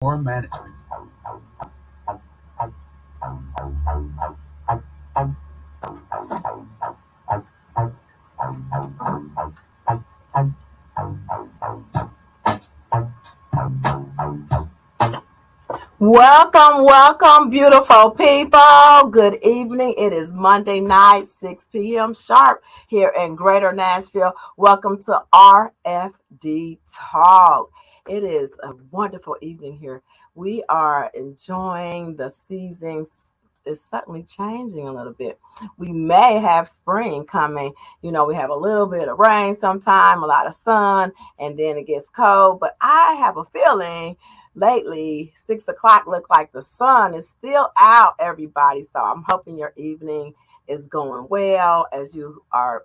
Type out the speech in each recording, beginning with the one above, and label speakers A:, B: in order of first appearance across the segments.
A: or management.
B: Welcome, beautiful people. Good evening. It is Monday night, 6 p.m. sharp here in Greater Nashville. Welcome to RFD Talk. It is a wonderful evening here. We are enjoying the seasons. It's certainly changing a little bit. We may have spring coming. We have a little bit of rain sometime, a lot of sun, and then it gets cold. But I have a feeling lately 6 o'clock look like the sun is still out, everybody. So I'm hoping your evening is going well as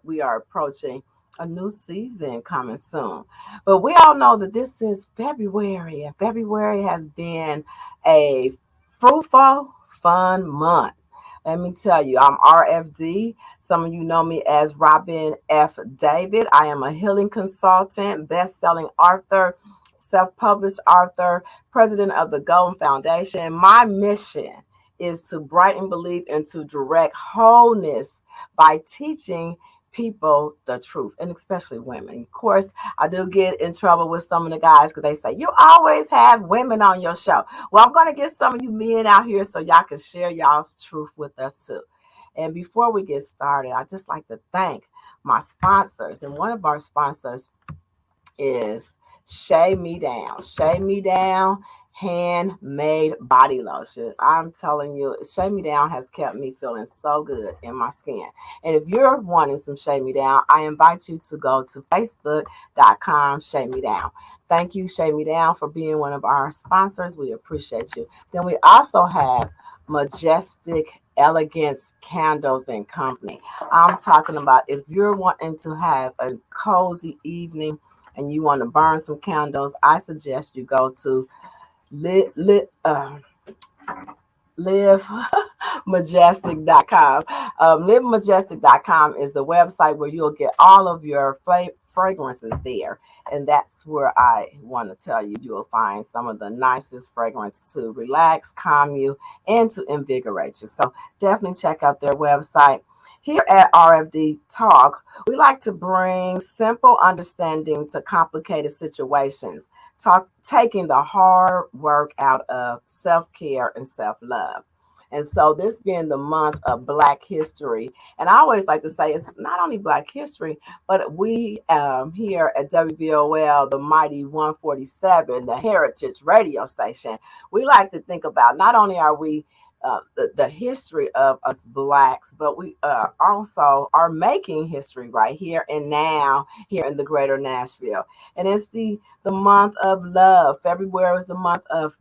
B: we are approaching a new season coming soon. But we all know that this is February, and February has been a fruitful, fun month. Let me tell you, I'm RFD. Some of you know me as Robin F. David. I am a healing consultant, best-selling author, self-published author, president of the Golden Foundation. My mission is to brighten belief and to direct wholeness by teaching people the truth, and especially women. Of course, I do get in trouble with some of the guys because they say, you always have women on your show. Well, I'm going to get some of you men out here so y'all can share y'all's truth with us too. And before we get started, I just like to thank my sponsors. And one of our sponsors is Shave Me Down. Shave Me Down handmade body lotion. I'm telling you, Shave Me Down has kept me feeling so good in my skin. And if you're wanting some Shave Me Down, I invite you to go to facebook.com Shave Me Down. Thank you, Shave Me Down, for being one of our sponsors. We appreciate you. Then we also have Majestic Elegance Candles and Company. I'm talking about if you're wanting to have a cozy evening and you want to burn some candles, I suggest you go to livemajestic.com. Livemajestic.com is the website where you'll get all of your fragrances there. And that's where I want to tell you, you'll find some of the nicest fragrances to relax, calm you, and to invigorate you. So definitely check out their website. Here at RFD Talk, we like to bring simple understanding to complicated situations, taking the hard work out of self-care and self-love. And so this being the month of Black History, and I always like to say it's not only Black History, but we here at WVOL, the mighty 147, the Heritage radio station, we like to think about not only are we the history of us blacks, but we also are making history right here and now here in the greater Nashville. And it's the month of love. February is the month of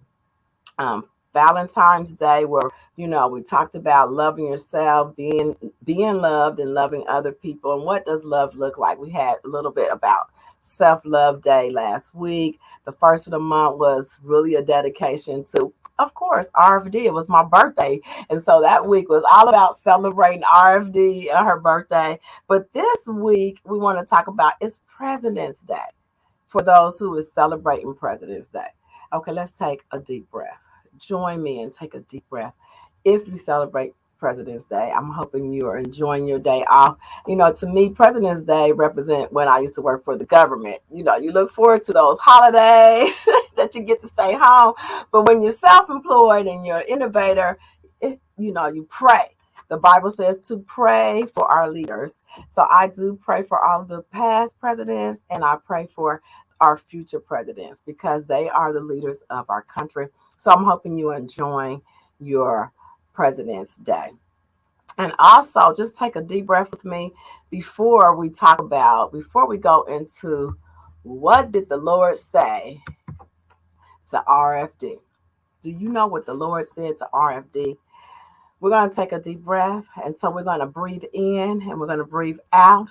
B: um, Valentine's Day, where we talked about loving yourself, being loved, and loving other people. And what does love look like? We had a little bit about Self Love Day last week. The first of the month was really a dedication to, of course, RFD. It was my birthday, and so that week was all about celebrating RFD and her birthday. But this week we want to talk about it's President's Day for those who is celebrating President's Day. Okay, let's take a deep breath. Join me and take a deep breath. If you celebrate President's Day, I'm hoping you are enjoying your day off. To me, President's Day represent when I used to work for the government. You look forward to those holidays that you get to stay home. But when you're self-employed and you're an innovator, you pray. The Bible says to pray for our leaders. So I do pray for all of the past presidents, and I pray for our future presidents because they are the leaders of our country. So I'm hoping you are enjoying your President's Day. And also, just take a deep breath with me before we go into what did the Lord say to RFD. Do you know what the Lord said to RFD? We're going to take a deep breath. And so we're going to breathe in and we're going to breathe out.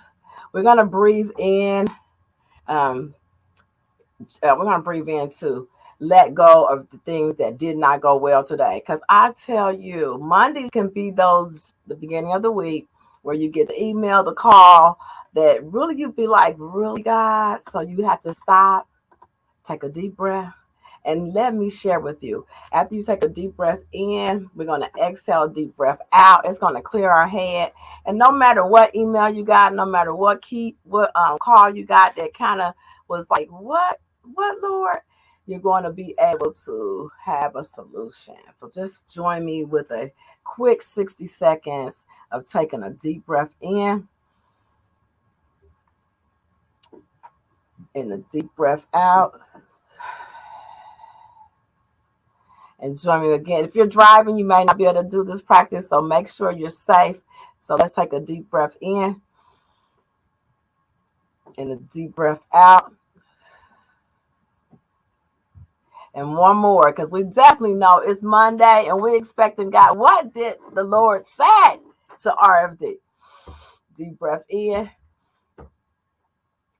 B: We're going to breathe in. Um, we're going to breathe in to let go of the things that did not go well today. Because I tell you, Mondays can be the beginning of the week where you get the email, the call that really you be like, really, God? So you have to stop, take a deep breath, And let me share with you. After you take a deep breath in, we're going to exhale, deep breath out. It's going to clear our head. And no matter what email you got, no matter what call you got that kind of was like, what, Lord? You're going to be able to have a solution. So just join me with a quick 60 seconds of taking a deep breath in and a deep breath out. And join me again. If you're driving, you may not be able to do this practice, so make sure you're safe. So let's take a deep breath in and a deep breath out. And one more, because we definitely know it's Monday and we're expecting God. What did the Lord say to RFD? Deep breath in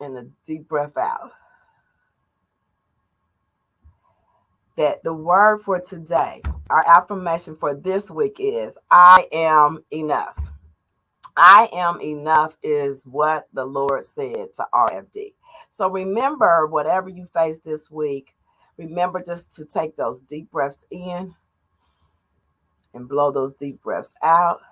B: and a deep breath out. That the word for today, our affirmation for this week is, I am enough. I am enough is what the Lord said to RFD. So remember, whatever you face this week, remember just to take those deep breaths in and blow those deep breaths out.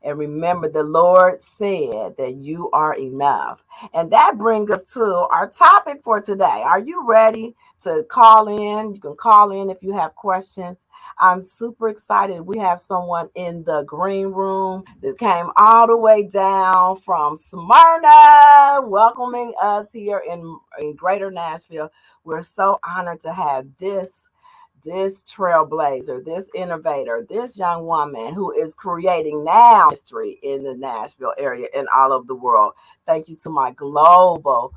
B: And remember, the Lord said that you are enough. And that brings us to our topic for today. Are you ready to call in? You can call in if you have questions. I'm super excited. We have someone in the green room that came all the way down from Smyrna, welcoming us here in Greater Nashville. We're so honored to have this trailblazer, this innovator, this young woman who is creating now history in the Nashville area and all over the world. Thank you to my global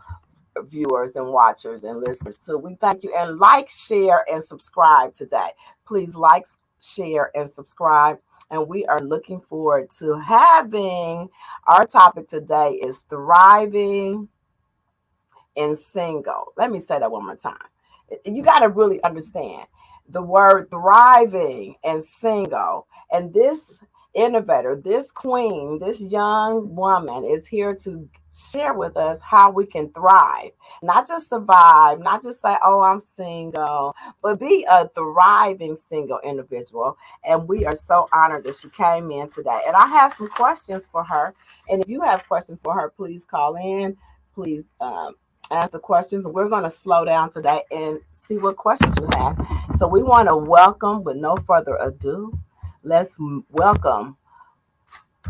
B: viewers and watchers and listeners too. We thank you, and like, share, and subscribe today. Please like, share, and subscribe. And we are looking forward to having our topic today is thriving and single. Let me say that one more time. You got to really understand the word thriving and single. And this innovator, this queen, this young woman is here to share with us how we can thrive, not just survive, not just say, oh, I'm single, but be a thriving single individual. And we are so honored that she came in today. And I have some questions for her. And if you have questions for her, please call in. Please ask the questions. We're going to slow down today and see what questions you have. So we want to welcome, with no further ado, let's welcome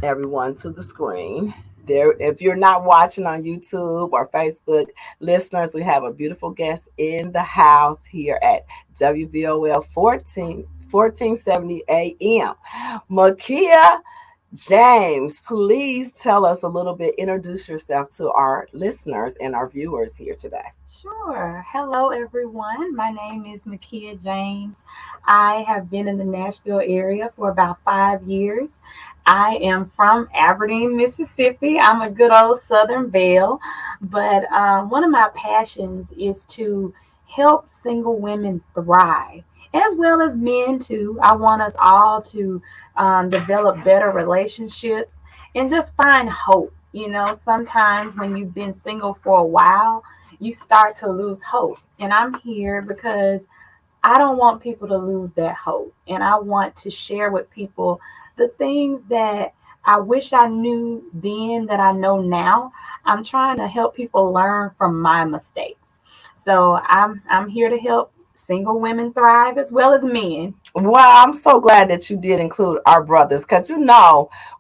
B: everyone to the screen. There, if you're not watching on YouTube or Facebook, listeners, we have a beautiful guest in the house here at WVOL 1470 AM. Makia James, please tell us a little bit, introduce yourself to our listeners and our viewers here today.
A: Sure. Hello, everyone. My name is Makia James. I have been in the Nashville area for about 5 years. I am from Aberdeen, Mississippi. I'm a good old Southern belle, but one of my passions is to help single women thrive, as well as men too. I want us all to develop better relationships and just find hope. You know, sometimes when you've been single for a while, you start to lose hope. And I'm here because I don't want people to lose that hope. And I want to share with people the things that I wish I knew then that I know now. I'm trying to help people learn from my mistakes. So I'm here to help single women thrive as well as men.
B: Well, I'm so glad that you did include our brothers, because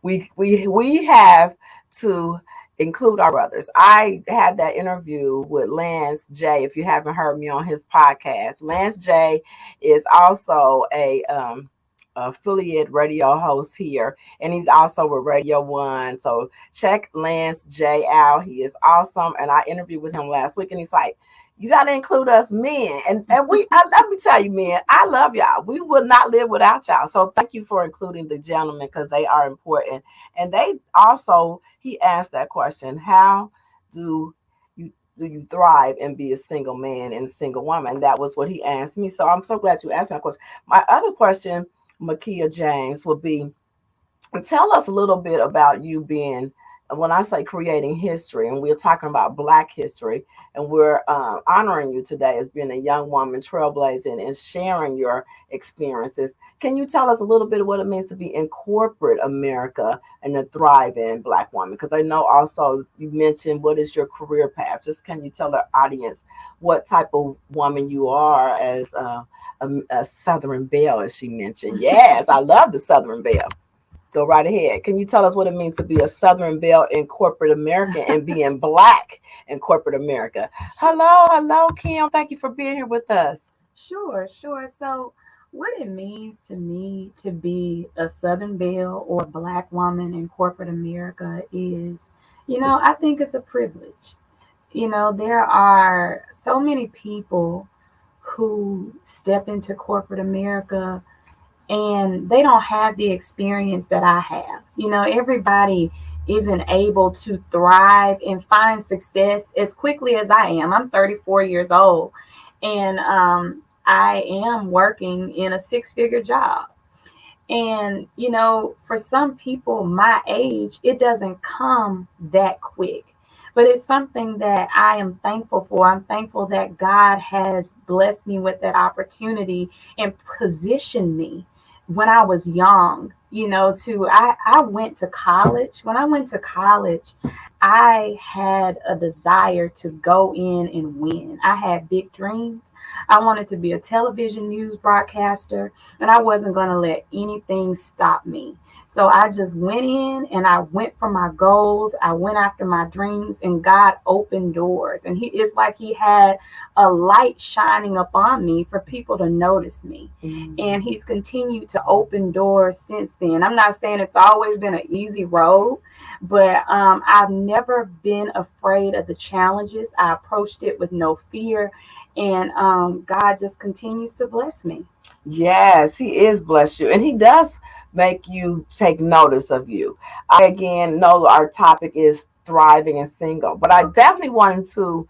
B: we have to include our brothers. I had that interview with Lance J. If you haven't heard me on his podcast, Lance J is also a affiliate radio host here, and he's also with Radio One. So check Lance J out. He is awesome, and I interviewed with him last week, and he's like, you got to include us men. And let me tell you, men, I love y'all. We would not live without y'all. So thank you for including the gentlemen, because they are important. And they also, he asked that question, how do you thrive and be a single man and a single woman? That was what he asked me. So I'm so glad you asked me that question. My other question, Makia James, would be, tell us a little bit about you being when I say creating history, and we're talking about Black history, and we're honoring you today as being a young woman trailblazing and sharing your experiences. Can you tell us a little bit of what it means to be in corporate America and to thrive in Black woman? Because I know also you mentioned what is your career path. Just can you tell the audience what type of woman you are as a Southern Belle, as she mentioned? Yes, I love the Southern Belle. Go right ahead. Can you tell us what it means to be a Southern Belle in corporate America and being Black in corporate America? Hello, hello, Kim. Thank you for being here with us.
A: Sure, sure. So, what it means to me to be a Southern Belle or Black woman in corporate America is, I think it's a privilege. There are so many people who step into corporate America and they don't have the experience that I have. Everybody isn't able to thrive and find success as quickly as I am. I'm 34 years old and I am working in a six-figure job. And, for some people my age, it doesn't come that quick. But it's something that I am thankful for. I'm thankful that God has blessed me with that opportunity and positioned me when I was young, I went to college. When I went to college, I had a desire to go in and win. I had big dreams. I wanted to be a television news broadcaster, and I wasn't going to let anything stop me. So I just went in and I went for my goals. I went after my dreams, and God opened doors. And it's like He had a light shining upon me for people to notice me. Mm-hmm. And He's continued to open doors since then. I'm not saying it's always been an easy road, but I've never been afraid of the challenges. I approached it with no fear. And God just continues to bless me.
B: Yes, He is bless you. And He does make you take notice of you. I again know our topic is thriving and single, but I definitely wanted to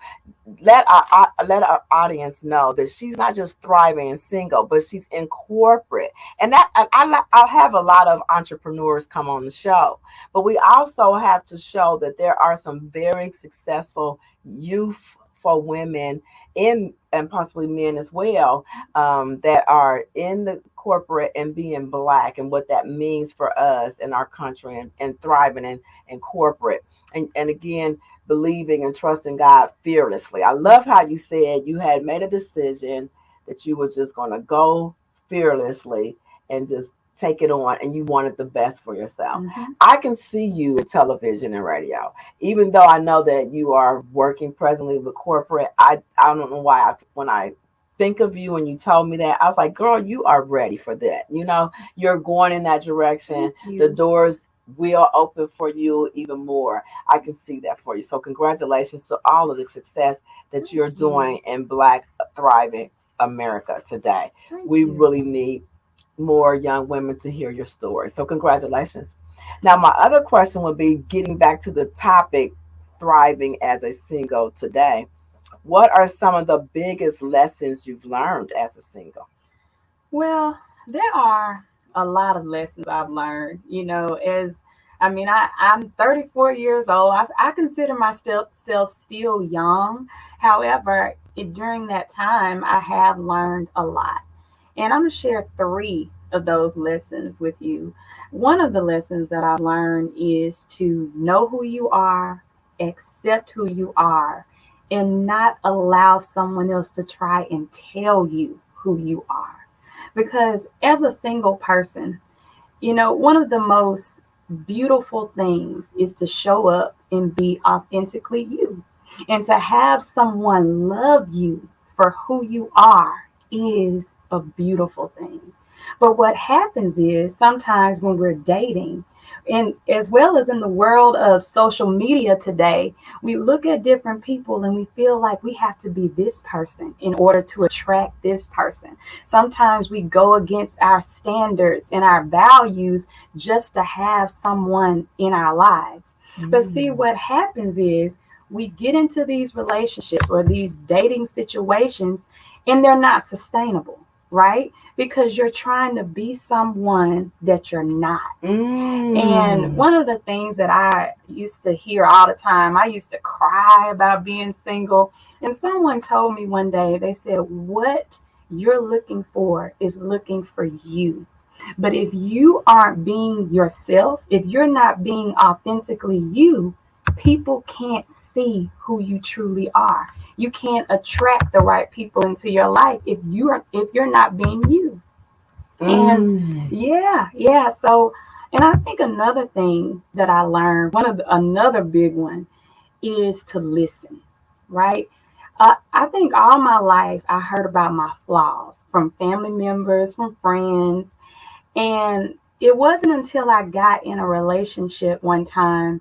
B: let our audience know that she's not just thriving and single, but she's in corporate. And that I'll have a lot of entrepreneurs come on the show, but we also have to show that there are some very successful youth for women in and possibly men as well, that are in the corporate and being Black and what that means for us in our country and thriving in corporate and again believing and trusting God fearlessly. I love how you said you had made a decision that you was just going to go fearlessly and just take it on, and you wanted the best for yourself. Mm-hmm. I can see you in television and radio, even though I know that you are working presently with corporate. I don't know why when I think of you and you told me that, I was like, girl, you are ready for that. You're going in that direction. The doors will open for you even more. I can see that for you. So congratulations to all of the success that you're doing in Black thriving America today. We really need more young women to hear your story. So congratulations. Now, my other question would be, getting back to the topic, thriving as a single today. What are some of the biggest lessons you've learned as a single?
A: Well, there are a lot of lessons I've learned, I'm 34 years old. I consider myself still young. However, during that time, I have learned a lot. And I'm going to share 3 of those lessons with you. One of the lessons that I learned is to know who you are, accept who you are, and not allow someone else to try and tell you who you are. Because as a single person, one of the most beautiful things is to show up and be authentically you. And to have someone love you for who you are is a beautiful thing. But what happens is sometimes when we're dating, and as well as in the world of social media today, we look at different people and we feel like we have to be this person in order to attract this person. Sometimes we go against our standards and our values just to have someone in our lives. Mm-hmm. But see, what happens is we get into these relationships or these dating situations and they're not sustainable. right? Because you're trying to be someone that you're not. And one of the things that I used to hear all the time, I used to cry about being single. And someone told me one day, they said, what you're looking for is looking for you. But if you aren't being yourself, if you're not being authentically you, people can't see who you truly are. You can't attract the right people into your life if you're not being you. And yeah. So, and I think another thing that I learned, another big one is to listen, right? I think all my life I heard about my flaws from family members, from friends, and it wasn't until I got in a relationship one time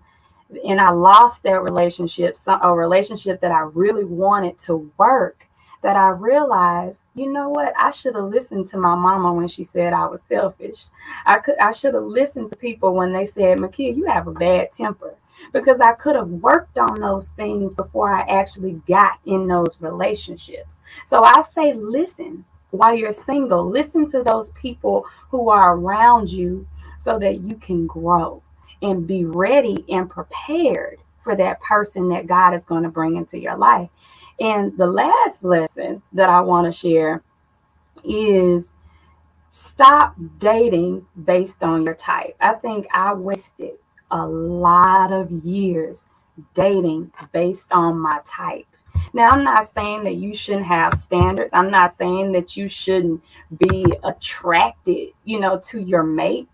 A: and I lost that relationship, a relationship that I really wanted to work, that I realized, you know what? I should have listened to my mama when she said I was selfish. I should have listened to people when they said, Makia, you have a bad temper. Because I could have worked on those things before I actually got in those relationships. So I say, listen while you're single. Listen to those people who are around you so that you can grow and be ready and prepared for that person that God is going to bring into your life. And the last lesson that I want to share is stop dating based on your type. I think I wasted a lot of years dating based on my type. Now, I'm not saying that you shouldn't have standards. I'm not saying that you shouldn't be attracted, to your mate.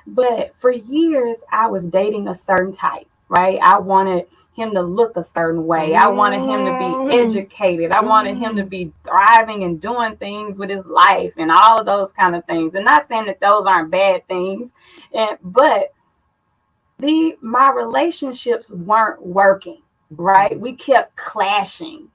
A: But for years, I was dating a certain type, right? I wanted him to look a certain way. I wanted him to be educated. I wanted him to be thriving and doing things with his life and all of those kind of things. And not saying that those aren't bad things, but my relationships weren't working, right? We kept clashing.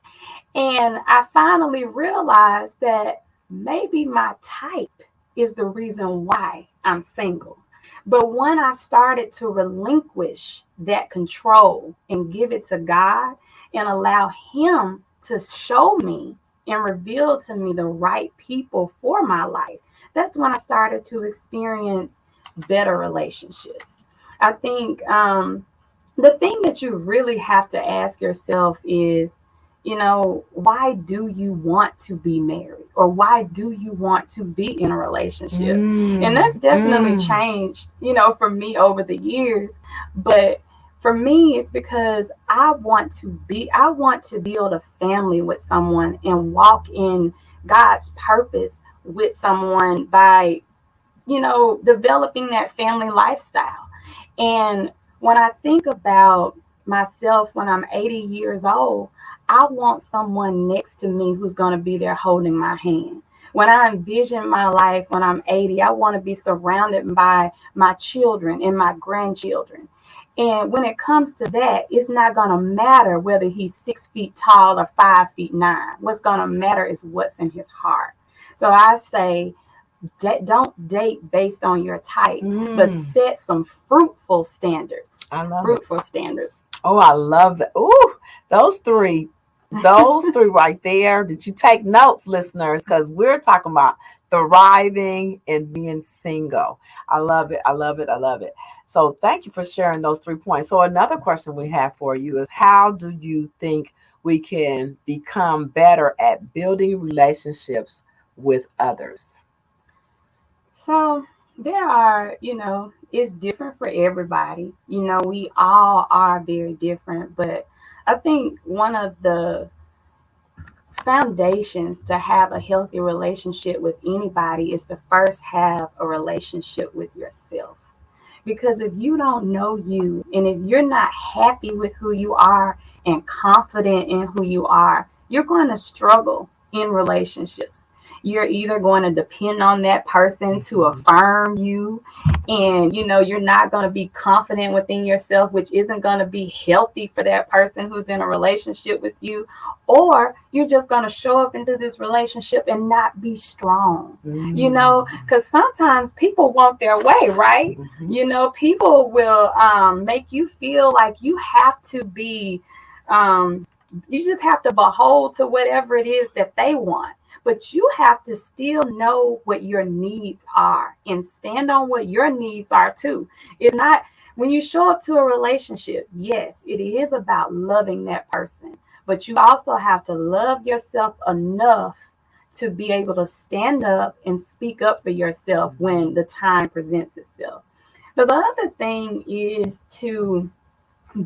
A: And I finally realized that maybe my type is the reason why I'm single. But when I started to relinquish that control and give it to God and allow Him to show me and reveal to me the right people for my life, that's when I started to experience better relationships. I think the thing that you really have to ask yourself is, why do you want to be married, or why do you want to be in a relationship? And that's definitely changed, for me over the years. But for me, it's because I want to build a family with someone and walk in God's purpose with someone by, developing that family lifestyle. And when I think about myself when I'm 80 years old, I want someone next to me who's going to be there holding my hand. When I envision my life when I'm 80, I want to be surrounded by my children and my grandchildren. And when it comes to that, it's not going to matter whether he's 6 feet tall or 5'9". What's going to matter is what's in his heart. So I say, don't date based on your type, but set some fruitful standards.
B: I love
A: fruitful standards.
B: Oh, I love that. Ooh, those three right there. Did you take notes, listeners? Because we're talking about thriving and being single. I love it. I love it. I love it. So thank you for sharing those 3 points. So another question we have for you is, how do you think we can become better at building relationships with others?
A: So there are, it's different for everybody. We all are very different, but I think one of the foundations to have a healthy relationship with anybody is to first have a relationship with yourself. Because if you don't know you, and if you're not happy with who you are and confident in who you are, you're going to struggle in relationships. You're either going to depend on that person to affirm you, and you're not going to be confident within yourself, which isn't going to be healthy for that person who's in a relationship with you, or you're just going to show up into this relationship and not be strong. Because sometimes people want their way, right? People will make you feel like you have to be you just have to behold to whatever it is that they want. but you have to still know what your needs are and stand on what your needs are too. It's not when you show up to a relationship, yes, it is about loving that person, but you also have to love yourself enough to be able to stand up and speak up for yourself when the time presents itself. But the other thing is to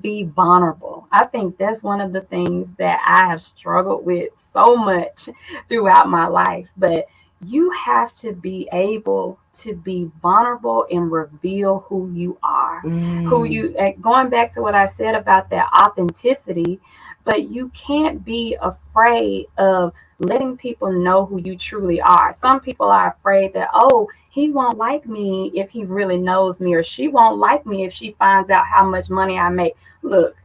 A: be vulnerable. I think that's one of the things that I have struggled with so much throughout my life. But you have to be able to be vulnerable and reveal who you are. Who you, going back to what I said about that authenticity, but you can't be afraid of letting people know who you truly are. Some people are afraid that, oh, he won't like me if he really knows me, or she won't like me if she finds out how much money I make. Look,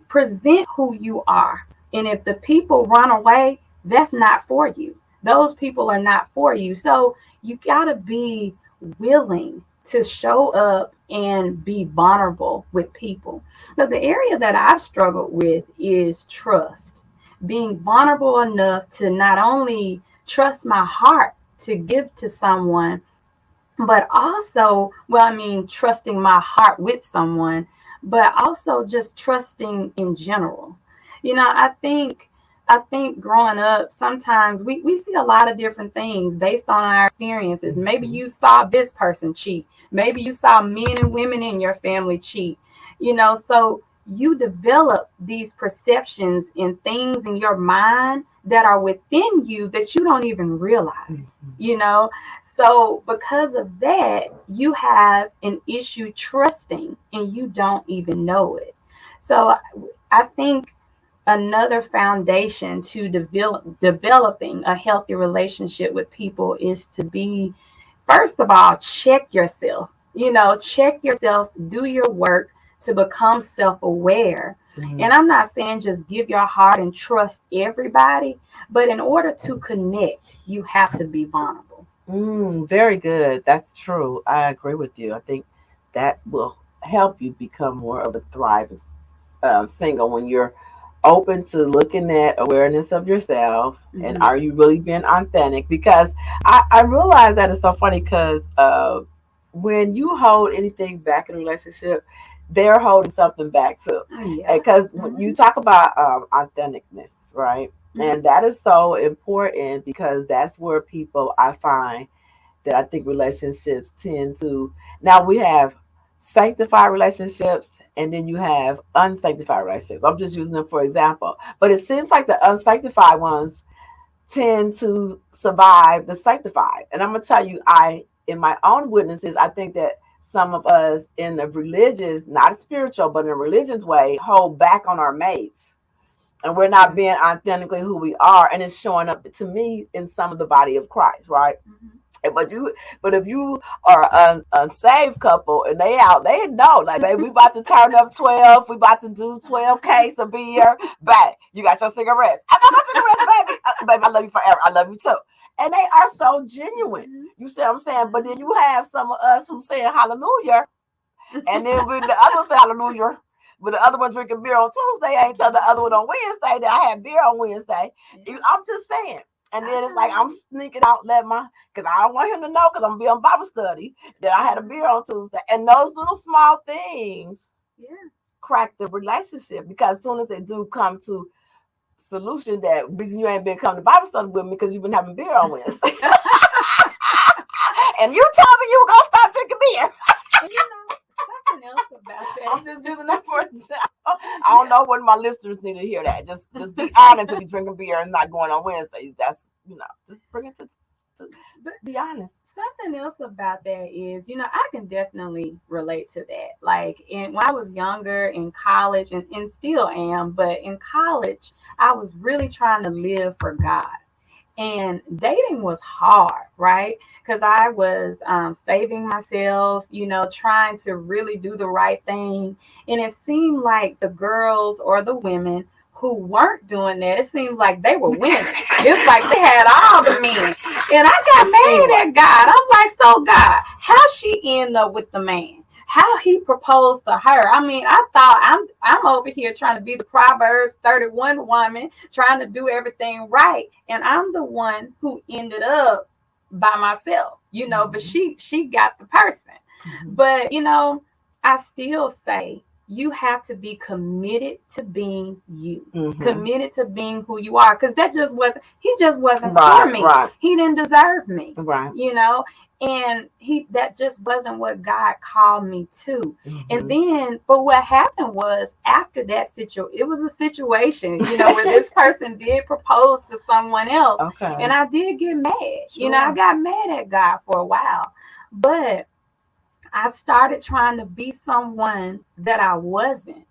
A: present who you are. And if the people run away, that's not for you. Those people are not for you. So you got to be willing to show up and be vulnerable with people. But the area that I've struggled with is trust. Being vulnerable enough to not only trust my heart to give to someone, but also, trusting my heart with someone, but also just trusting in general. I think growing up, sometimes we see a lot of different things based on our experiences. Maybe you saw this person cheat. Maybe you saw men and women in your family cheat. So you develop these perceptions and things in your mind that are within you that you don't even realize, So because of that, you have an issue trusting and you don't even know it. So I think another foundation to developing a healthy relationship with people is to be, first of all, check yourself. Check yourself, do your work to become self-aware. And I'm not saying just give your heart and trust everybody, but in order to connect, you have to be vulnerable.
B: Very good. That's true. I agree with you. I think that will help you become more of a thriving single when you're open to looking at awareness of yourself and are you really being authentic? Because I realize that it's so funny because when you hold anything back in a relationship, they're holding something back too. Because when you talk about authenticness, right? And that is so important because that's where people, I find that I think relationships tend to, now we have sanctified relationships and then you have unsanctified relationships. I'm just using them for example. But it seems like the unsanctified ones tend to survive the sanctified. And I'm going to tell you, in my own witnesses, I think that some of us in the religious, not spiritual, but in a religious way, hold back on our mates. And we're not being authentically who we are. And it's showing up to me in some of the body of Christ, right? But if you are an unsaved couple and they out, they know, like, baby, we about to turn up 12. We about to do 12 case of beer. Back, you got your cigarettes. I got my cigarettes, baby. Baby, I love you forever. I love you too. And they are so genuine. You see what I'm saying? But then you have some of us who say hallelujah. And then when the other one say hallelujah, but the other one drinking beer on Tuesday, I ain't tell the other one on Wednesday that I had beer on Wednesday. I'm just saying. And then it's like I'm sneaking out, because I don't want him to know because I'm going to be on Bible study that I had a beer on Tuesday. And those little small things crack the relationship because as soon as they do come to solution, that reason you ain't been coming to Bible study with me because you've been having beer on Wednesday. And you told me you were going to stop drinking beer.
A: Something else about that.
B: I'm just using that for example. I don't know what my listeners need to hear that. Just be honest if you're drinking beer and not going on Wednesday. That's, just bring it to be honest.
A: Something else about that is, I can definitely relate to that. Like when I was younger in college and still am, but in college, I was really trying to live for God. And dating was hard, right? Because I was saving myself, trying to really do the right thing. And it seemed like the girls or the women who weren't doing that, it seemed like they were winning. It's like they had all the men. And I got mad at God. I'm like, so God, how she end up with the man? how he proposed to her. I mean, I thought I'm over here trying to be the Proverbs 31 woman, trying to do everything right, and I'm the one who ended up by myself, but she got the person. But I still say you have to be committed to being you, committed to being who you are, because he just wasn't for me.
B: Right.
A: He didn't deserve me,
B: right.
A: And that just wasn't what God called me to. And then, but what happened was after that it was a situation, where this person did propose to someone else.
B: Okay.
A: And I did get mad.
B: Sure.
A: I got mad at God for a while. But I started trying to be someone that I wasn't,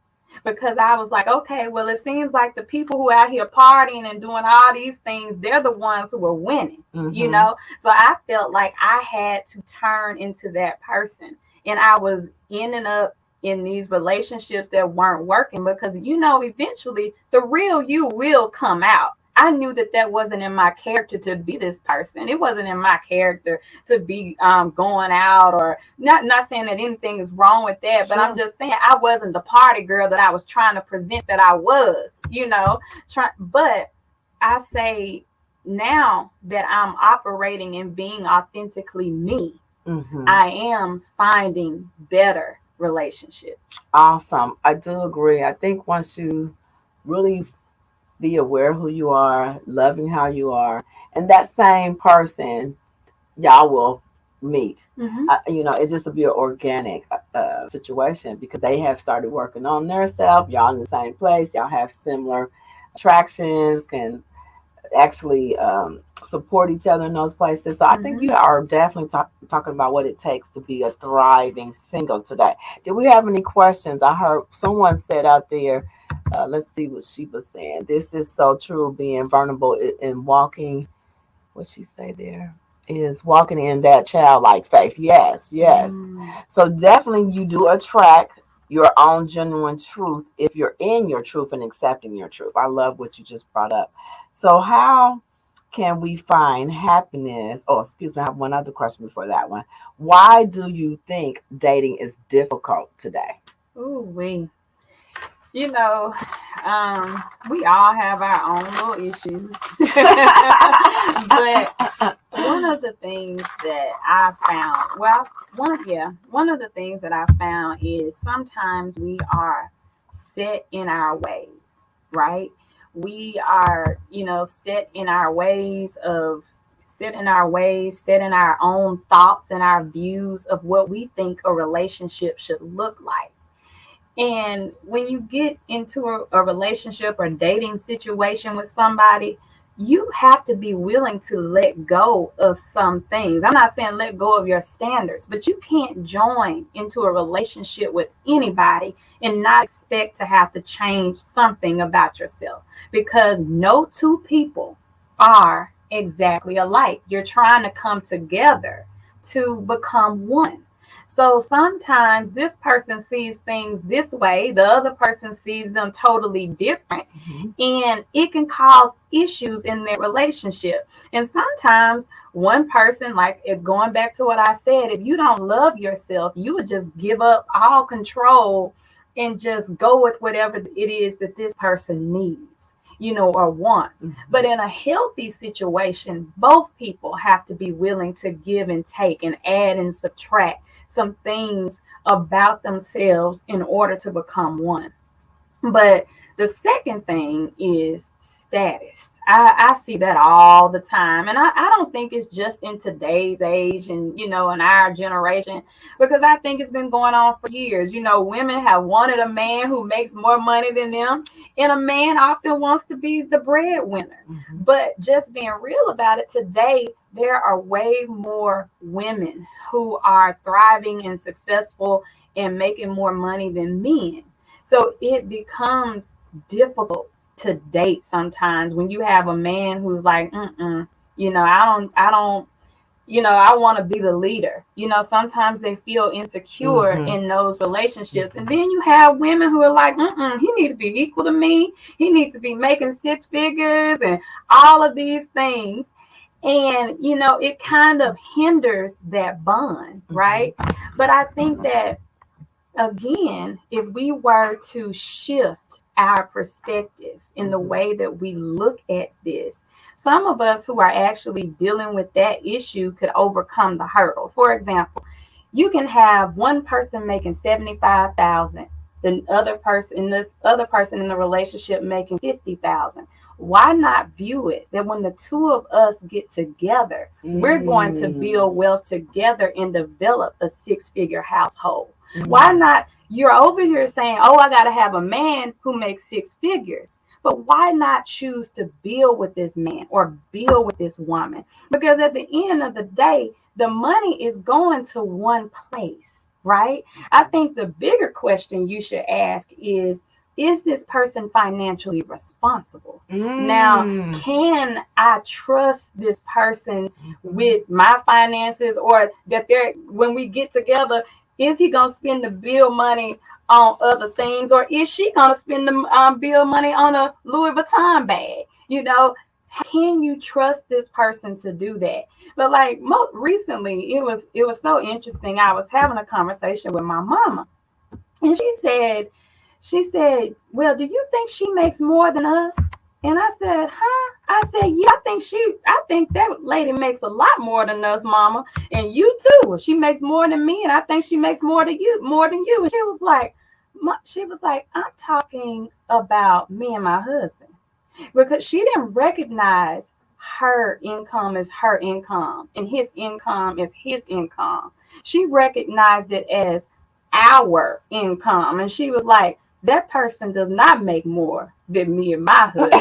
A: because I was like, okay, well, it seems like the people who are out here partying and doing all these things, they're the ones who are winning, So I felt like I had to turn into that person. And I was ending up in these relationships that weren't working because, eventually the real you will come out. I knew that wasn't in my character to be this person. It wasn't in my character to be going out, or not saying that anything is wrong with that, but I'm just saying I wasn't the party girl that I was trying to present that I was, But I say now that I'm operating and being authentically me, I am finding better relationships.
B: Awesome. I do agree. I think once you really be aware who you are, loving how you are, and that same person, y'all will meet. It just will be an organic situation because they have started working on themselves. Y'all in the same place. Y'all have similar attractions, can actually support each other in those places. So I think you are definitely talking about what it takes to be a thriving single today. Did we have any questions? I heard someone said out there, let's see what she was saying. This is so true, being vulnerable and walking, what she say there, is walking in that childlike faith. Yes. So definitely you do attract your own genuine truth if you're in your truth and accepting your truth. I love what you just brought up. So how can we find happiness? Oh, excuse me, I have one other question before that one. Why do you think dating is difficult today?
A: Ooh, we all have our own little issues. But one of the things that I found, one of the things that I found is sometimes we are set in our ways, right? We are, set in our ways, set in our own thoughts and our views of what we think a relationship should look like. And when you get into a relationship or dating situation with somebody, you have to be willing to let go of some things. I'm not saying let go of your standards, but you can't join into a relationship with anybody and not expect to have to change something about yourself, because no two people are exactly alike. You're trying to come together to become one. So sometimes this person sees things this way, the other person sees them totally different, and it can cause issues in their relationship. And sometimes one person, like if going back to what I said, if you don't love yourself, you would just give up all control and just go with whatever it is that this person needs, or wants. But in a healthy situation, both people have to be willing to give and take and add and subtract some things about themselves in order to become one. But the second thing is status. I see that all the time. And I don't think it's just in today's age and, in our generation, because I think it's been going on for years. Women have wanted a man who makes more money than them, and a man often wants to be the breadwinner. But just being real about it, today, there are way more women who are thriving and successful and making more money than men. So it becomes difficult to date sometimes when you have a man who's like, I want to be the leader. Sometimes they feel insecure in those relationships. And then you have women who are like, he needs to be equal to me. He needs to be making six figures and all of these things. And, it kind of hinders that bond, right? But I think that again, if we were to shift our perspective in the way that we look at this, some of us who are actually dealing with that issue could overcome the hurdle. For example, you can have one person making 75,000, this other person in the relationship making 50,000. Why not view it that when the two of us get together, we're going to build wealth together and develop a six-figure household? Why not? You're over here saying, oh, I got to have a man who makes six figures. But why not choose to build with this man or build with this woman? Because at the end of the day, the money is going to one place, right? I think the bigger question you should ask is this person financially responsible? Now, can I trust this person with my finances, or that when we get together, is he going to spend the bill money on other things, or is she going to spend the bill money on a Louis Vuitton bag? Can you trust this person to do that? But like most recently, it was so interesting. I was having a conversation with my mama, and she said, well, do you think she makes more than us? And I said, huh? I said, yeah, I think that lady makes a lot more than us, mama. And you too. She makes more than me, and I think she makes more than you. And she was like, I'm talking about me and my husband. Because she didn't recognize her income as her income and his income as his income. She recognized it as our income. And she was like, that person does not make more than me and my husband.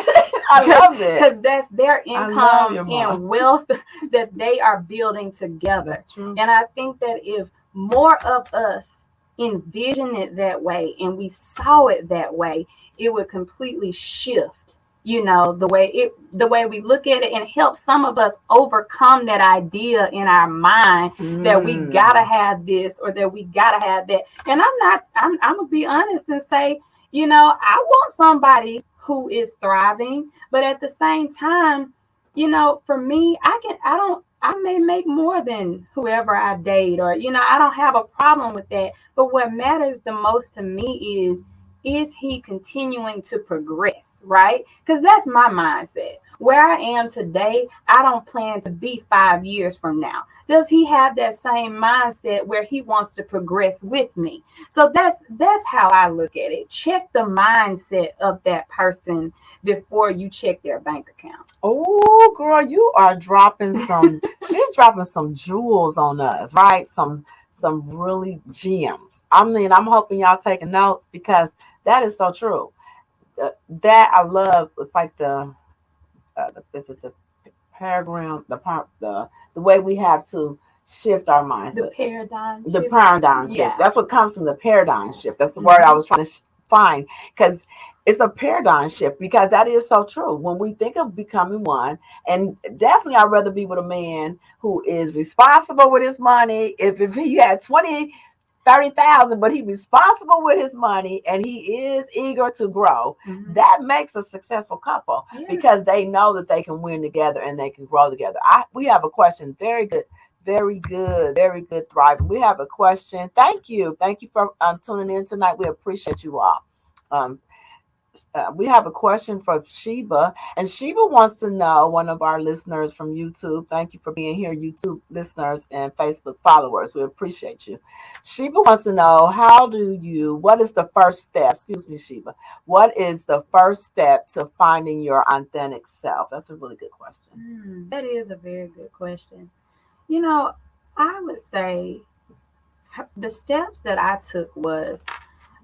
B: I love it.
A: Because that's their income and wealth that they are building together.
B: That's true.
A: And I think that if more of us envision it that way and we saw it that way, it would completely shift the way we look at it, and help some of us overcome that idea in our mind that we gotta have this or that we gotta have that. And I'm gonna be honest and say, I want somebody who is thriving, but at the same time, for me, I may make more than whoever I date, or I don't have a problem with that. But what matters the most to me is he continuing to progress, right? Because that's my mindset. Where I am today, I don't plan to be 5 years from now. Does he have that same mindset where he wants to progress with me? So that's how I look at it. Check the mindset of that person before you check their bank account.
B: Oh, girl, you are dropping she's dropping some jewels on us, right? Some really gems. I mean, I'm hoping y'all taking notes, because that is so true. That I love. It's like the paradigm, the way we have to shift our mindset. The paradigm shift. That's what comes from the paradigm shift. That's the word I was trying to find, because it's a paradigm shift, because that is so true. When we think of becoming one, and definitely I'd rather be with a man who is responsible with his money. If he had 20,000-30,000, but he's responsible with his money and he is eager to grow, that makes a successful couple, because they know that they can win together and they can grow together. We have a question. Very good, Thriving. We have a question. Thank you for tuning in tonight. We appreciate you all. We have a question from Sheba, and Sheba wants to know, one of our listeners from YouTube. Thank you for being here, YouTube listeners and Facebook followers. We appreciate you. Sheba wants to know, what is the first step? Excuse me, Sheba. What is the first step to finding your authentic self? That's a really good question.
A: That is a very good question. I would say the steps that I took was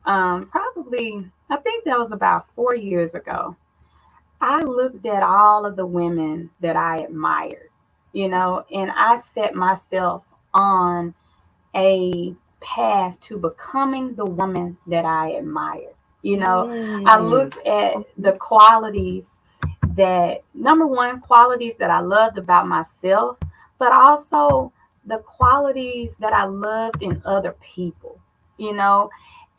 A: probably, I think that was about 4 years ago. I looked at all of the women that I admired, and I set myself on a path to becoming the woman that I admired. I looked at the qualities number one, qualities that I loved about myself, but also the qualities that I loved in other people,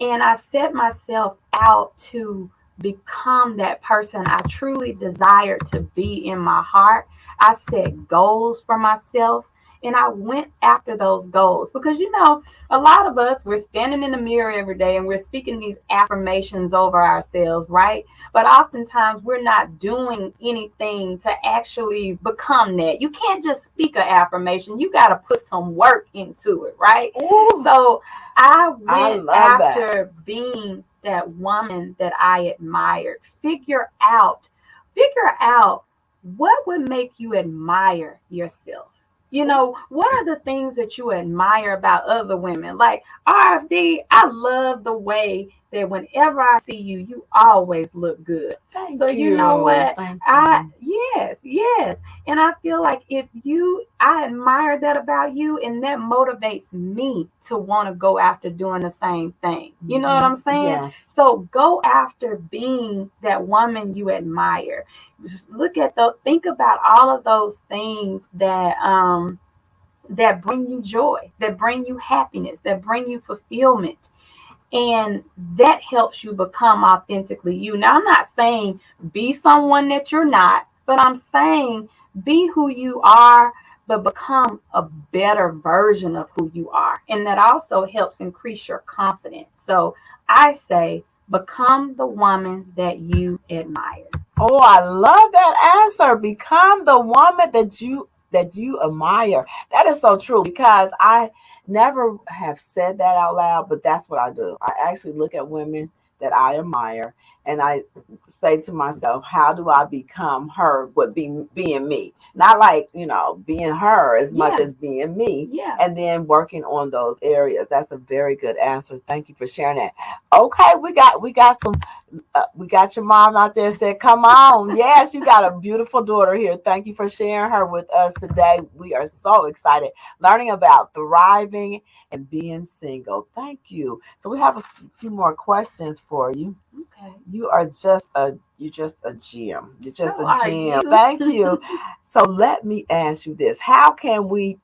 A: and I set myself out to become that person I truly desire to be in my heart. I set goals for myself. and I went after those goals. Because, you know, a lot of us, we're standing in the mirror every day and we're speaking these affirmations over ourselves, right? But oftentimes we're not doing anything to actually become that. You can't just speak an affirmation. You got to put some work into it, right?
B: Ooh,
A: So I went
B: love that.
A: after being that woman that I admired. Figure out what would make you admire yourself. You know, what are the things that you admire about other women? Like RFD, I love the way that whenever I see you, you always look good.
B: Thank
A: So you know what?
B: Thank
A: Yes. And I feel like I admire that about you, and that motivates me to want to go after doing the same thing. You know what I'm saying?
B: Yeah.
A: So go after being that woman you admire. Just think about all of those things that bring you joy, that bring you happiness, that bring you fulfillment. And that helps you become authentically you. Now, I'm not saying be someone that you're not, but I'm saying be who you are, but become a better version of who you are. And that also helps increase your confidence. So I say, become the woman that you admire.
B: Oh, I love that answer. Become the woman that you admire. That is so true because I never have said that out loud, but that's what I do. I actually look at women that I admire and I say to myself, how do I become her but being me? Not like, being her as much as being me.
A: Yeah.
B: And then working on those areas. That's a very good answer. Thank you for sharing that. Okay, we got your mom out there said, come on. Yes, you got a beautiful daughter here. Thank you for sharing her with us today. We are so excited learning about thriving and being single. Thank you. So we have a few more questions for you.
A: Okay.
B: You're just a gem. You're just
A: So
B: a
A: are
B: gem.
A: you.
B: Thank you. So let me ask you this. How can we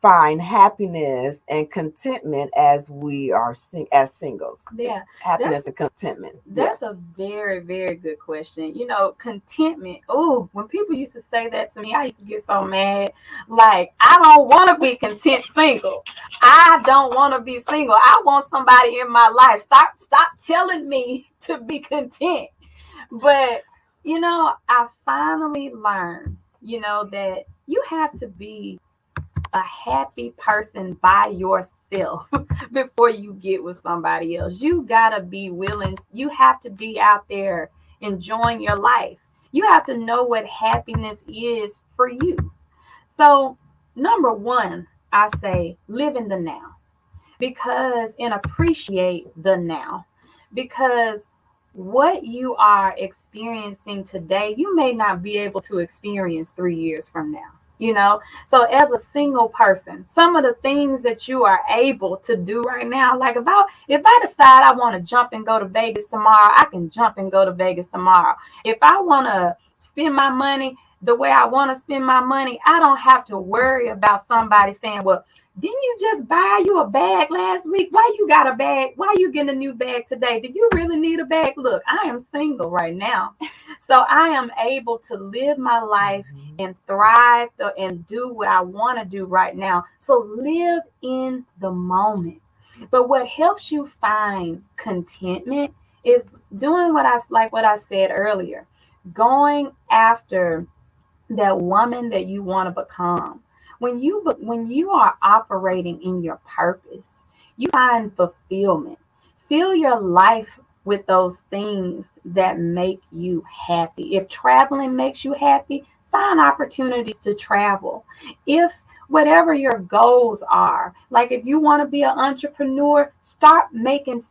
B: find happiness and contentment as we are as singles?
A: Yeah,
B: happiness and contentment.
A: That's a very, very good question. You know, contentment. Oh, when people used to say that to me, I used to get so mad. Like, I don't want to be content single. I don't want to be single. I want somebody in my life. Stop telling me to be content. But, I finally learned, that you have to be a happy person by yourself before you get with somebody else. You gotta be willing. You have to be out there enjoying your life. You have to know what happiness is for you. So, number one, I say live in the now, and appreciate the now, because what you are experiencing today, you may not be able to experience 3 years from now. So as a single person, some of the things that you are able to do right now, like if I decide I want to jump and go to Vegas tomorrow, I can jump and go to Vegas tomorrow. If I want to spend my money the way I want to spend my money, I don't have to worry about somebody saying, well, didn't you just buy you a bag last week? Why you got a bag? Why you getting a new bag today? Did you really need a bag? Look, I am single right now. So I am able to live my life and thrive and do what I want to do right now. So live in the moment. But what helps you find contentment is doing what I said earlier, going after that woman that you want to become. When you are operating in your purpose, you find fulfillment. Fill your life with those things that make you happy. If traveling makes you happy, find opportunities to travel. If whatever your goals are, like if you want to be an entrepreneur, start making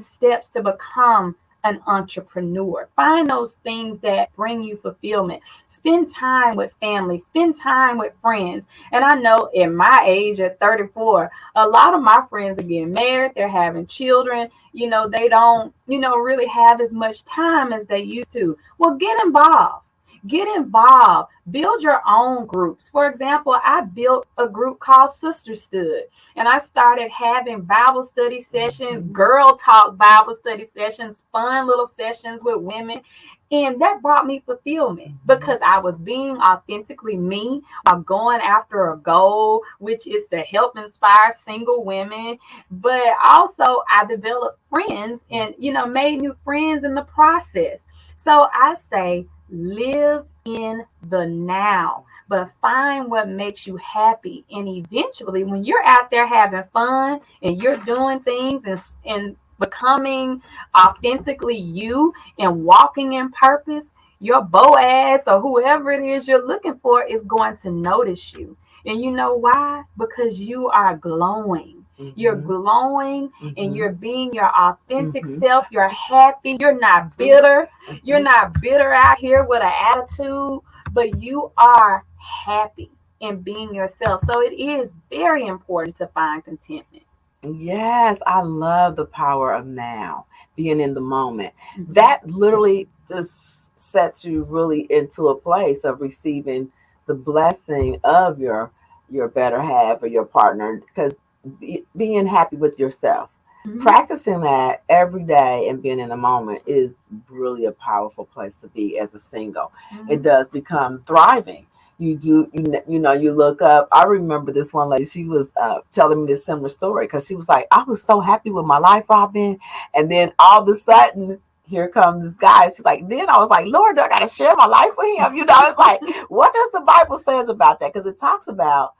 A: steps to become an entrepreneur. Find those things that bring you fulfillment. Spend time with family, spend time with friends. And I know in my age at 34, a lot of my friends are getting married, they're having children, they don't, really have as much time as they used to. Well, get involved. Get involved. Build your own groups. For example, I built a group called Sister Stood, and I started having Bible study sessions, girl talk Bible study sessions, fun little sessions with women. And that brought me fulfillment because I was being authentically me while going after a goal, which is to help inspire single women. But also, I developed friends and, made new friends in the process. So I say, live in the now, but find what makes you happy. And eventually, when you're out there having fun and you're doing things and becoming authentically you and walking in purpose, your Boaz or whoever it is you're looking for is going to notice you. And you know why? Because you are glowing. You're glowing and you're being your authentic self. You're happy. You're not bitter. You're not bitter out here with an attitude, but you are happy in being yourself. So it is very important to find contentment.
B: Yes, I love the power of now, being in the moment. That literally just sets you really into a place of receiving the blessing of your better half or your partner, because being happy with yourself, practicing that every day and being in the moment is really a powerful place to be as a single. It does become thriving. You do, you look up. I remember this one lady, she was telling me this similar story because she was like, I was so happy with my life, Robin. And then all of a sudden, here comes this guy. She's like, then I was like, Lord, I got to share my life with him. It's like, what does the Bible says about that? Because it talks about,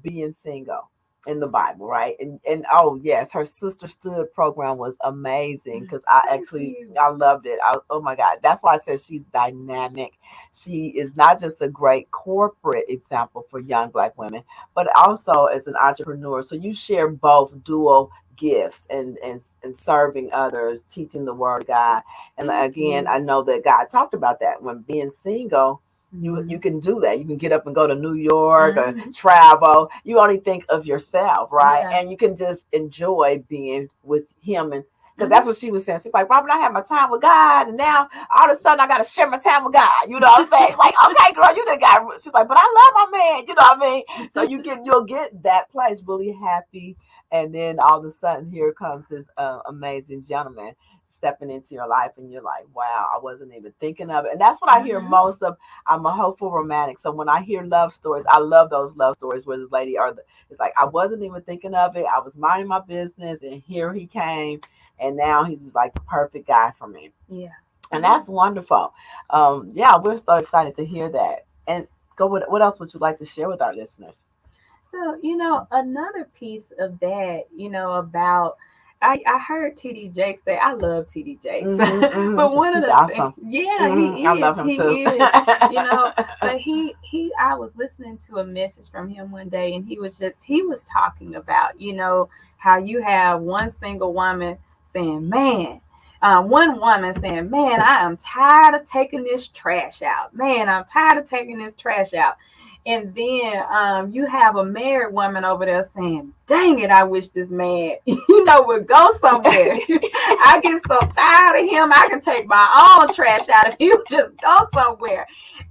B: being single in the Bible, right? And oh yes, her Sister Stood program was amazing because I loved it. Oh my God, that's why I said she's dynamic. She is not just a great corporate example for young Black women, but also as an entrepreneur. So you share both dual gifts and serving others, teaching the word of God. And again, I know that God talked about that when being single. You can do that. You can get up and go to New York or travel. You only think of yourself, right? Yeah. And you can just enjoy being with him. And because that's what she was saying. She's like, Robin, I have my time with God, and now all of a sudden I got to share my time with God. You know what I'm saying? Like, okay, girl, you done got. She's like, but I love my man. You know what I mean? So you'll get that place really happy, and then all of a sudden here comes this amazing gentleman stepping into your life, and you're like, wow, I wasn't even thinking of it. And that's what I hear most of. I'm a hopeful romantic, so when I hear love stories, I love those love stories where this lady it's like, I wasn't even thinking of it, I was minding my business, and here he came, and now he's like the perfect guy for me. And that's wonderful. Yeah, we're so excited to hear that. And what else would you like to share with our listeners?
A: So, another piece of that, about I heard TD Jakes say, I love TD Jakes, but one of the
B: awesome.
A: He is.
B: I love him
A: he
B: too.
A: Is, but I was listening to a message from him one day, and he was talking about, how you have one single woman saying, man. One woman saying, man, I am tired of taking this trash out. Man, I'm tired of taking this trash out. And then you have a married woman over there saying, dang it, I wish this man, would go somewhere. I get so tired of him, I can take my own trash out if he would just go somewhere.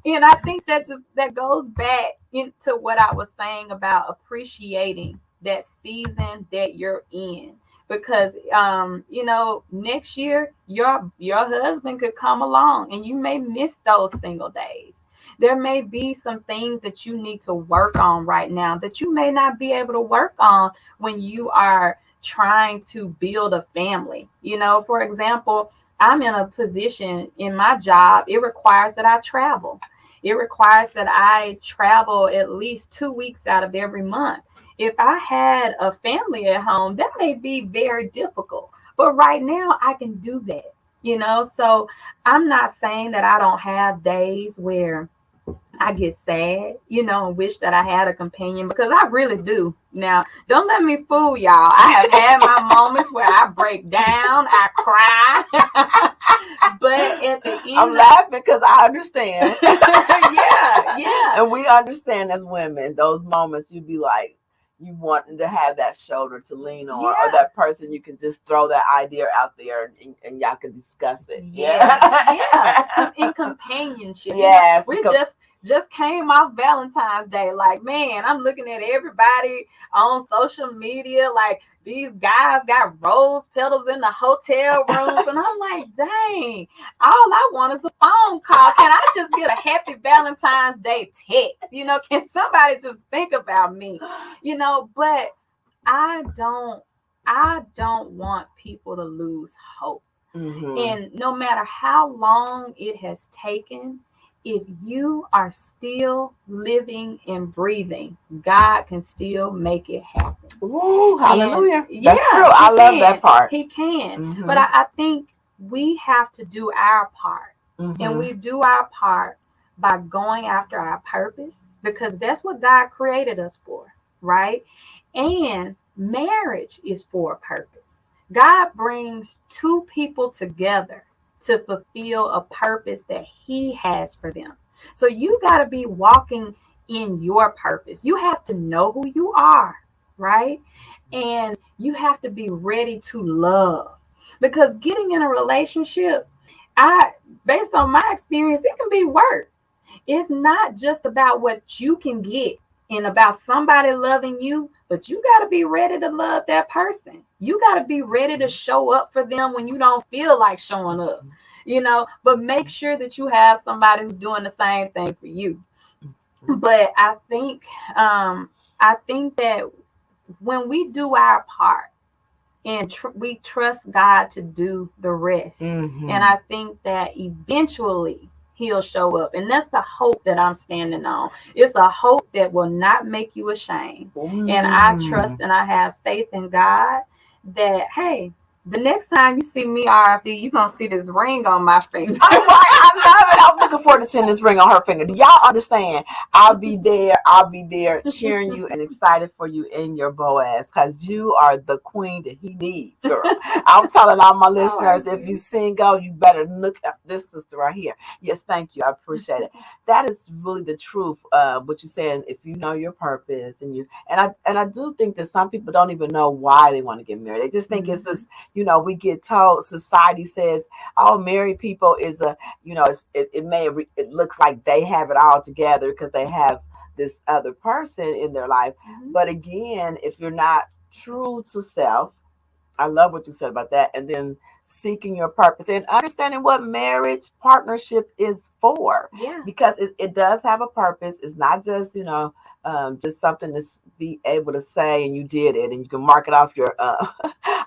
A: And I think that goes back into what I was saying about appreciating that season that you're in. Because, next year, your husband could come along and you may miss those single days. There may be some things that you need to work on right now that you may not be able to work on when you are trying to build a family. For example, I'm in a position in my job, it requires that I travel. It requires that I travel at least 2 weeks out of every month. If I had a family at home, that may be very difficult. But right now, I can do that, So I'm not saying that I don't have days where I get sad, and wish that I had a companion, because I really do. Now, don't let me fool y'all. I have had my moments where I break down, I cry. But at the end,
B: I'm laughing because I understand.
A: Yeah.
B: And we understand as women, those moments you'd be like, you want to have that shoulder to lean on, or that person you can just throw that idea out there and y'all can discuss it.
A: Yeah. In companionship.
B: Yes.
A: We're just just came off Valentine's Day. Like, man, I'm looking at everybody on social media. Like, these guys got rose petals in the hotel rooms. And I'm like, dang, all I want is a phone call. Can I just get a happy Valentine's Day text? Can somebody just think about me? But I don't want people to lose hope. And no matter how long it has taken, if you are still living and breathing, God can still make it happen.
B: Ooh, hallelujah.
A: Yeah,
B: that's true. I love that part.
A: He can. But I think we have to do our part. And we do our part by going after our purpose, because that's what God created us for, right? And marriage is for a purpose. God brings two people together to fulfill a purpose that He has for them. So you got to be walking in your purpose. You have to know who you are, right? And you have to be ready to love. Because getting in a relationship, based on my experience, it can be work. It's not just about what you can get and about somebody loving you, but you got to be ready to love that person. You got to be ready to show up for them when you don't feel like showing up, but make sure that you have somebody who's doing the same thing for you. But I think that when we do our part and we trust God to do the rest, and I think that eventually He'll show up. And that's the hope that I'm standing on. It's a hope that will not make you ashamed. And I trust and I have faith in God that, hey, the next time you see me, RFD, you're going to see this ring on my finger.
B: I love it. I'm looking forward to seeing this ring on her finger. Do y'all understand? I'll be there cheering you and excited for you in your Boaz, because you are the queen that he needs, girl. I'm telling all my listeners, if you single, you better look at this sister right here. Yes, thank you. I appreciate it. That is really the truth. What you're saying, if you know your purpose and I do think that some people don't even know why they want to get married. They just think it's this, we get told, society says, oh, married people is it looks like they have it all together because they have this other person in their life. But again, if you're not true to self, I love what you said about that. And then seeking your purpose and understanding what marriage partnership is for.
A: Yeah.
B: Because it does have a purpose. It's not just, just something to be able to say and you did it and you can mark it off your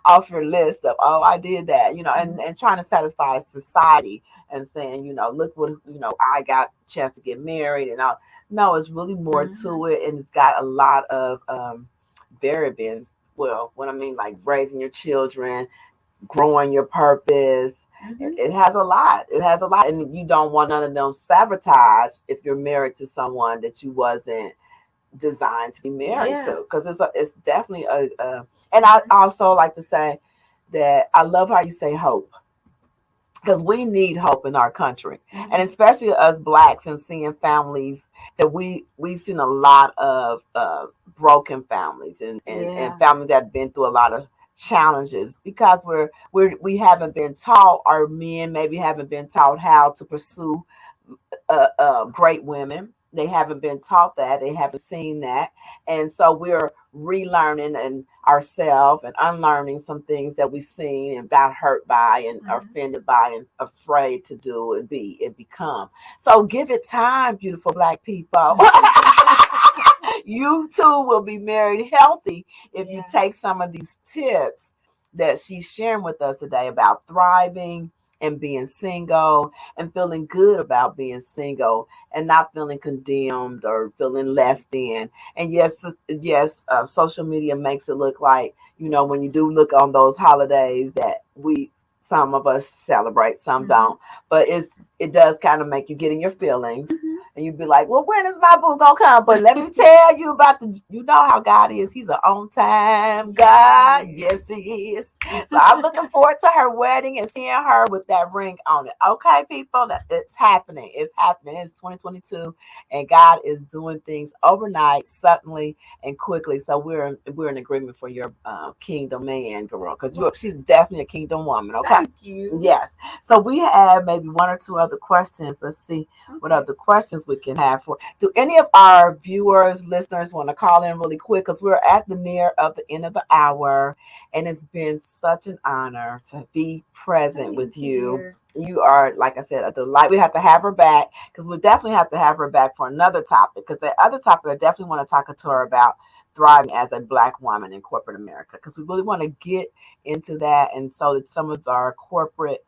B: off your list of, oh, I did that, and trying to satisfy society and saying, look what, I got a chance to get married and all. No, it's really more to it. And it's got a lot of variables. Well, what I mean, like raising your children, growing your purpose. It has a lot. It has a lot. And you don't want none of them sabotage if you're married to someone that you wasn't designed to be married to. Because it's definitely and I also like to say that I love how you say hope. Because we need hope in our country. And especially us Blacks and seeing families that we've seen a lot of broken families and families that have been through a lot of challenges because we haven't been taught, our men maybe haven't been taught how to pursue great women. They haven't been taught that. They haven't seen that. And so we're relearning and ourselves and unlearning some things that we've seen and got hurt by and are offended by and afraid to do and be and become. So give it time, beautiful Black people. You too will be married healthy if you take some of these tips that she's sharing with us today about thriving and being single and feeling good about being single and not feeling condemned or feeling less than. And yes, social media makes it look like, when you do look on those holidays that some of us celebrate, some don't, but it does kind of make you get in your feelings. And you'd be like, well, when is my boo gonna come? But let me tell you about you know how God is. He's an on-time God. Yes, he is. So I'm looking forward to her wedding and seeing her with that ring on it. Okay, people, it's happening. It's happening. It's 2022, and God is doing things overnight, suddenly, and quickly. So we're in agreement for your kingdom man, girl, because she's definitely a kingdom woman. Okay.
A: Thank you.
B: Yes. So we have maybe one or two other questions. Let's see what other questions questions we can have for. Do any of our viewers, listeners want to call in really quick? Because we're at the near of the end of the hour, and it's been such an honor to be present with you. You are, like I said, a delight. We have to have her back because we definitely have to have her back for another topic. Because the other topic I definitely want to talk to her about thriving as a Black woman in corporate America. Because we really want to get into that, and so that some of our corporate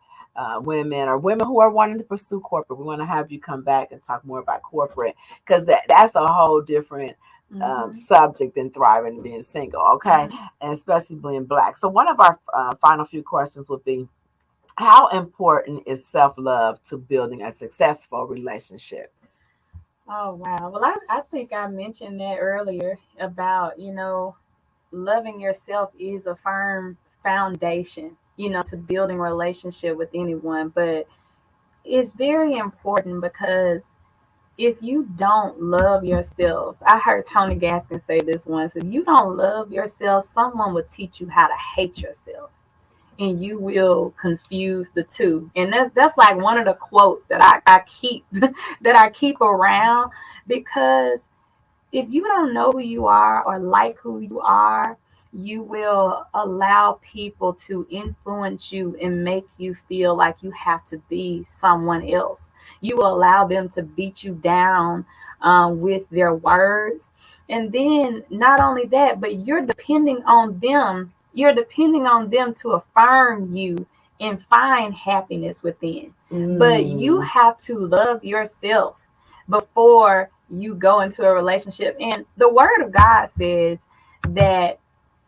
B: women or women who are wanting to pursue corporate, we want to have you come back and talk more about corporate because that's a whole different subject than thriving and being single. Okay, and especially being Black. So one of our final few questions would be, how important is self-love to building a successful relationship?
A: Oh, wow. Well, I think I mentioned that earlier about, loving yourself is a firm foundation, to building relationship with anyone. But it's very important because if you don't love yourself, I heard Tony Gaskin say this once, if you don't love yourself, someone will teach you how to hate yourself, and you will confuse the two. And that's like one of the quotes that I keep that I keep around, because if you don't know who you are or like who you are, you will allow people to influence you and make you feel like you have to be someone else. You will allow them to beat you down with their words. And then not only that, but you're depending on them. You're depending on them to affirm you and find happiness within. But you have to love yourself before you go into a relationship. And the word of God says that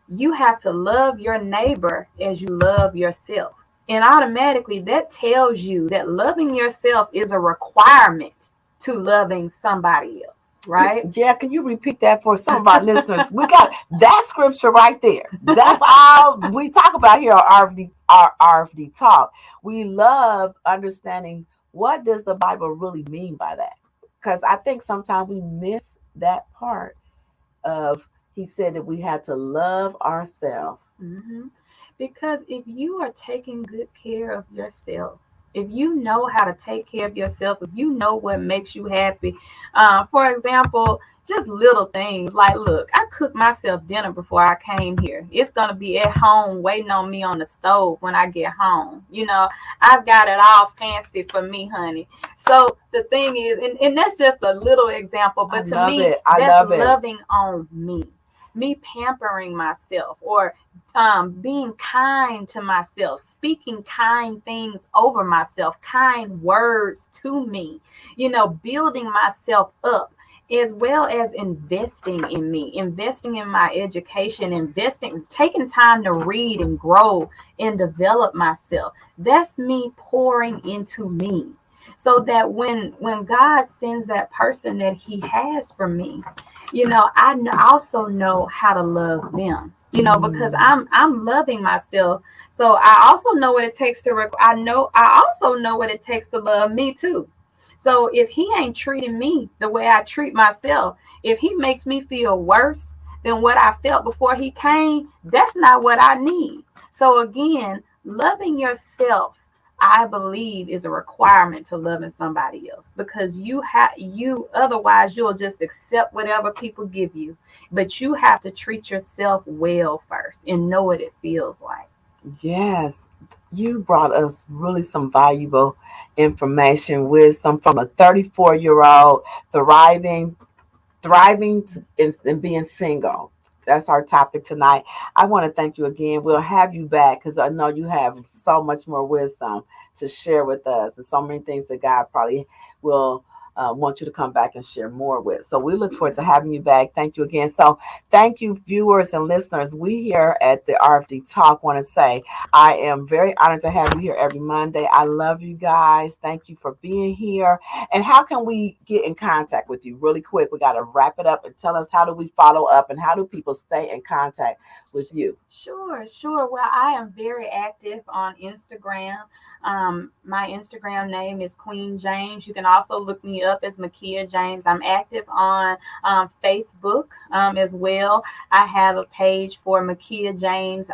A: you have to love your neighbor as you love yourself. And automatically that tells you that loving yourself is a requirement to loving somebody else, right?
B: Yeah, can you repeat that for some of our listeners? We got that scripture right there. That's all we talk about here on RFD Talk. We love understanding, what does the Bible really mean by that? Because I think sometimes we miss that part of, he said that we had to love ourselves.
A: Because if you are taking good care of yourself, if you know how to take care of yourself, if you know what makes you happy, for example, just little things like, look, I cooked myself dinner before I came here. It's going to be at home waiting on me on the stove when I get home. I've got it all fancy for me, honey. So the thing is, and that's just a little example, but to me, that's loving on me pampering myself, or being kind to myself, speaking kind things over myself, kind words to me, building myself up, as well as investing in me, investing in my education, taking time to read and grow and develop myself. That's me pouring into me. So that when God sends that person that he has for me, I also know how to love them, because I'm loving myself. So I also know what it takes I also know what it takes to love me too. So if he ain't treating me the way I treat myself, if he makes me feel worse than what I felt before he came, that's not what I need. So again, loving yourself, I believe, is a requirement to loving somebody else, because otherwise you'll just accept whatever people give you. But you have to treat yourself well first and know what it feels like.
B: Yes, you brought us really some valuable information, wisdom from a 34-year-old thriving and being single. That's our topic tonight. I want to thank you again. We'll have you back because I know you have so much more wisdom to share with us, and so many things that God probably will want you to come back and share more with. So we look forward to having you back. Thank you again. So thank you, viewers and listeners. We here at the RFD Talk want to say I am very honored to have you here every Monday. I love you guys. Thank you for being here. And how can we get in contact with you? Really quick, we got to wrap it up and tell us, how do we follow up and how do people stay in contact with you?
A: Sure. Well, I am very active on Instagram. My Instagram name is Queen James. You can also look me up as Makia James. I'm active on Facebook as well. I have a page for Makia James,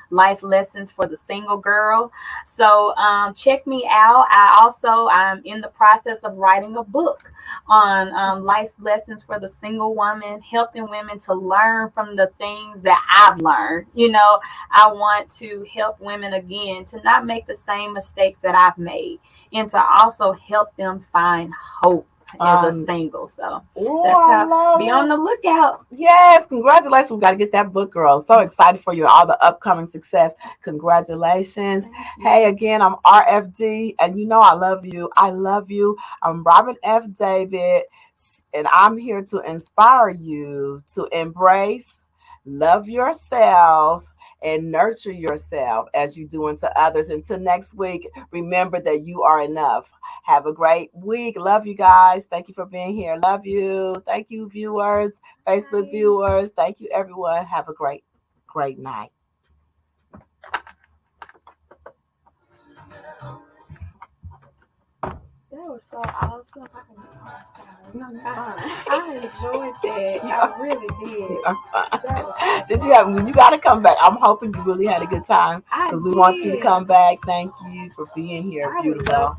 A: Life Lessons for the Single Girl. So check me out. I'm in the process of writing a book on life lessons for the single woman, helping women to learn from the things that I've learned. I want to help women again to not make the same mistakes that I've made, and to also help them find hope as a single. So that's how. Be on the lookout.
B: Yes, congratulations. We got to get that book, girl. So excited for you, all the upcoming success. Congratulations. Hey, again, I'm RFD, and I love you. I love you. I'm Robin F. David, and I'm here to inspire you to embrace, love yourself, and nurture yourself as you do unto others. Until next week, remember that you are enough. Have a great week. Love you guys. Thank you for being here. Love you. Thank you, viewers, Facebook viewers. Thank you, everyone. Have a great, great night.
A: That was so awesome. I enjoyed that. I really did.
B: Awesome. You got to come back. I'm hoping you really had a good time because we want you to come back. Thank you for being here. Beautiful.